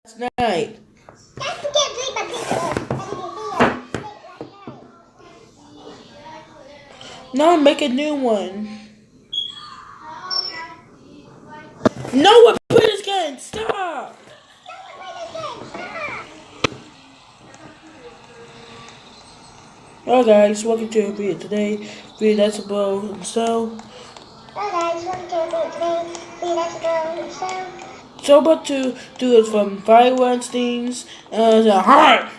last night. No, make a new one. No, what put this game? Stop! Hello guys, welcome to a video today. Video that's about himself. Hello guys, welcome to a video today. Video that's about himself. So about to do it from Fire Weinstein's hi!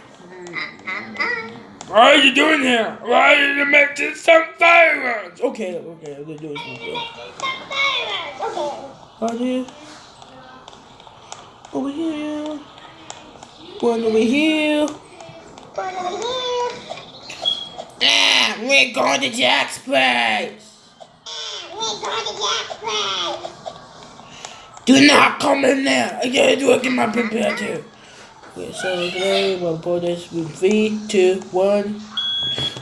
What are you doing here? Why are you making some fireworks? Okay, I'm gonna do it. Okay. How do you? Over here. One over here. One over here. We're going to Jack's place. We're going to Jack's place. Do not come in there. I gotta do it. Get my prepared too. Okay, so today we'll put this with 3, 2, 1.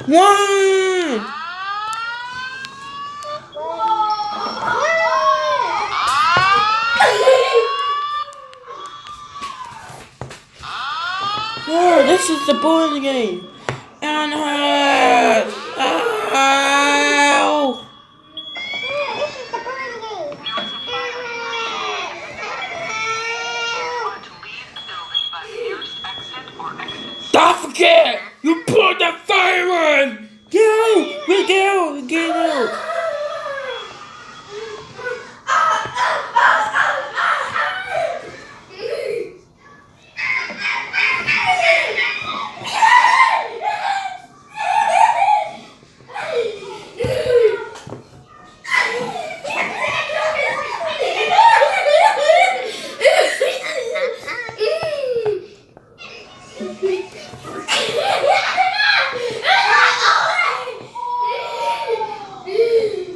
1! No, this is the boring game. And hurt. Ow! This is the boring game. Don't forget! You put the fire on! Get out! Get out!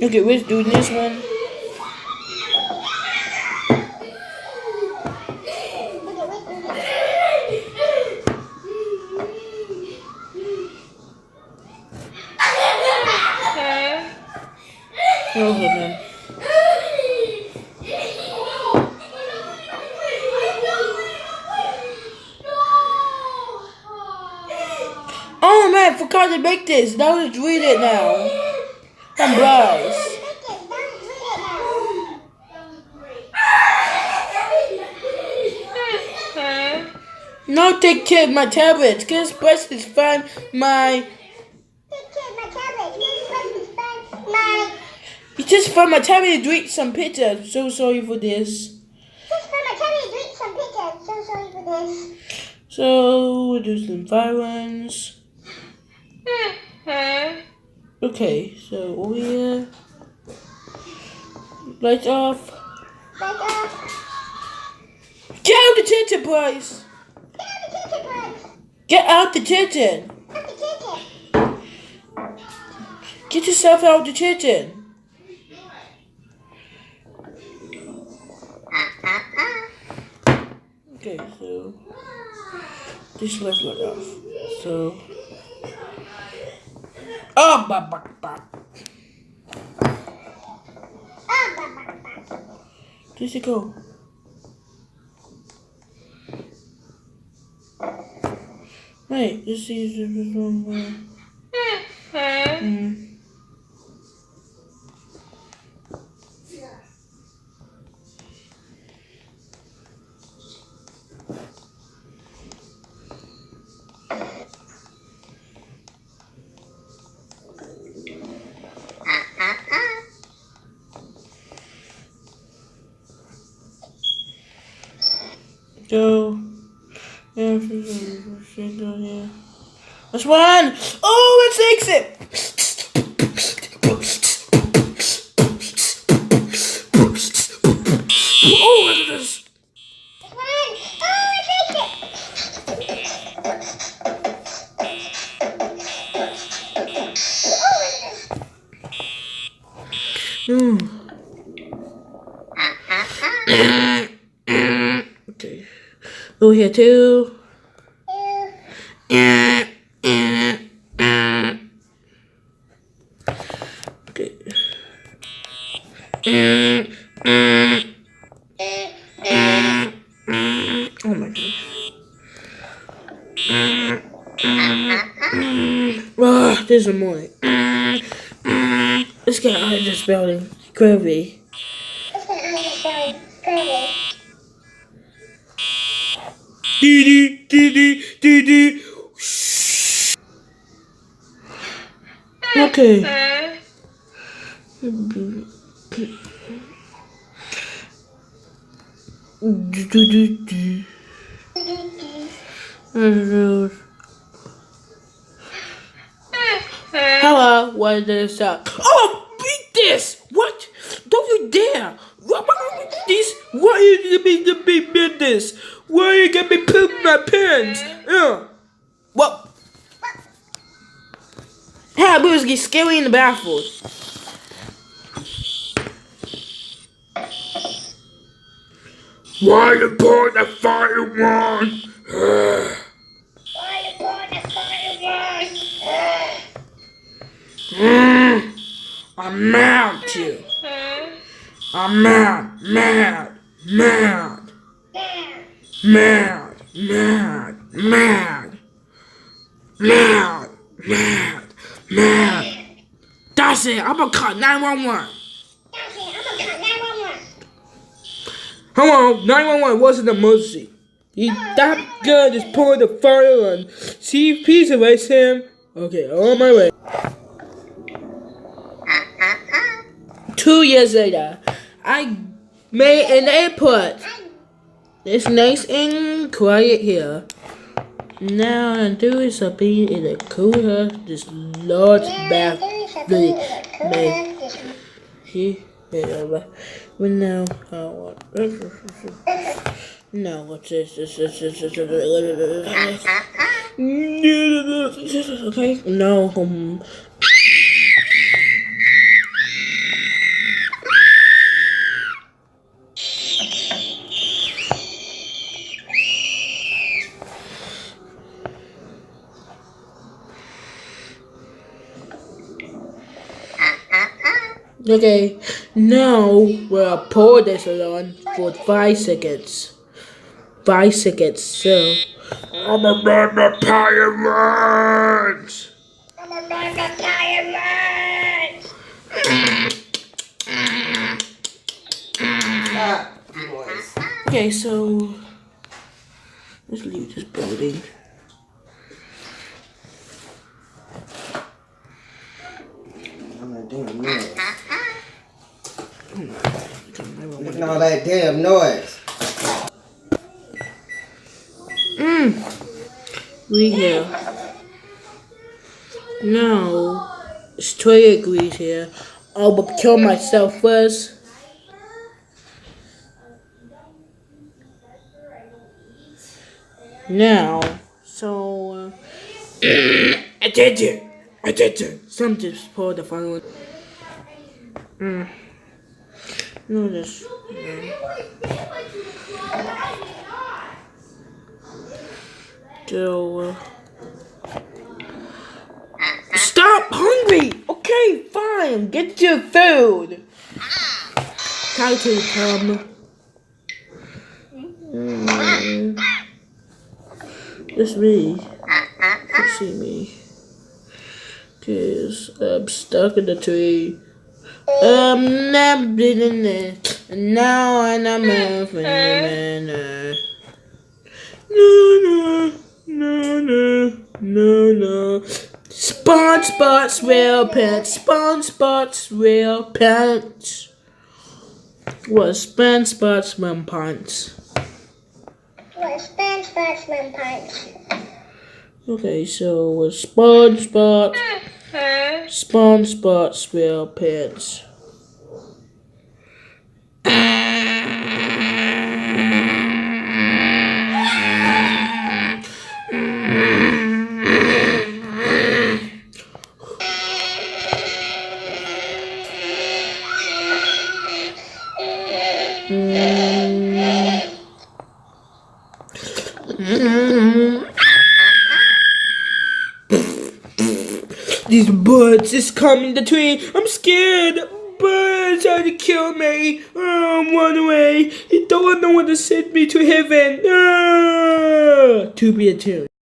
Okay, we're doing this one. Oh, hold on. Oh man, I forgot to make this. Now let's read it now. I'm blind. No, take care of my tablet. Can press is find my. You just found my tablet to delete some pictures. So sorry for this. So we'll do some violence. Okay, so over here. Lights off. Get out the kitchen, Bryce! Get out the kitchen! Get yourself out the kitchen! Okay, so this left light off. So Where's it go? Wait, this is the wrong way. Go. Yeah, should go here. That's one! Oh, let's exit! Oh, look at this! Okay. Over here too. Okay. Oh my goodness. Oh, this is annoying. Let's get out of this building. Groovy. Let's get out of this building. Groovy. Dee dee. Okay. Hello, what is this? Oh, beat this! What? Don't you dare! What this? Why are you gonna be this? Why are you gonna be pooping my pants? What? Hey, we was getting scary in the bathroom. Why you pour the fire on? Why you pour the fire on? I'm mad at you. I'm mad. That's it. I'm gonna call 911. Hello, 911. What's an emergency? That gun is pulling the fire on. See, please arrest him. Okay, on my way. 2 years later, I made an airport. It's nice and quiet here. Now I do is a be in a cool house. This large bathroom. See, but now I want. No, what's this? Okay, no. Okay, now we'll pour this on for 5 seconds. 5 seconds, so I'm a burn the pirates! Okay, so let's leave this building. Damn noise. Look at all that damn noise. We here. Now it's 20 degrees here. I will kill myself first. Now, so I did it. Something for the final one. No, this. So, stop hungry. Okay, fine. Get your food. Try to come. It's me. You see me. Cause I'm stuck in the tree. Now bleeding there. And now I'm moving. No. SpongeBob's real pants. SpongeBob's real pants. What SpongeBob's pants? What SpongeBob's pants? Okay, so with SpongeBob's real pants. These birds is coming the tree. I'm scared. Birds trying to kill me. Run away. They don't know what to send me to heaven. To be a tune.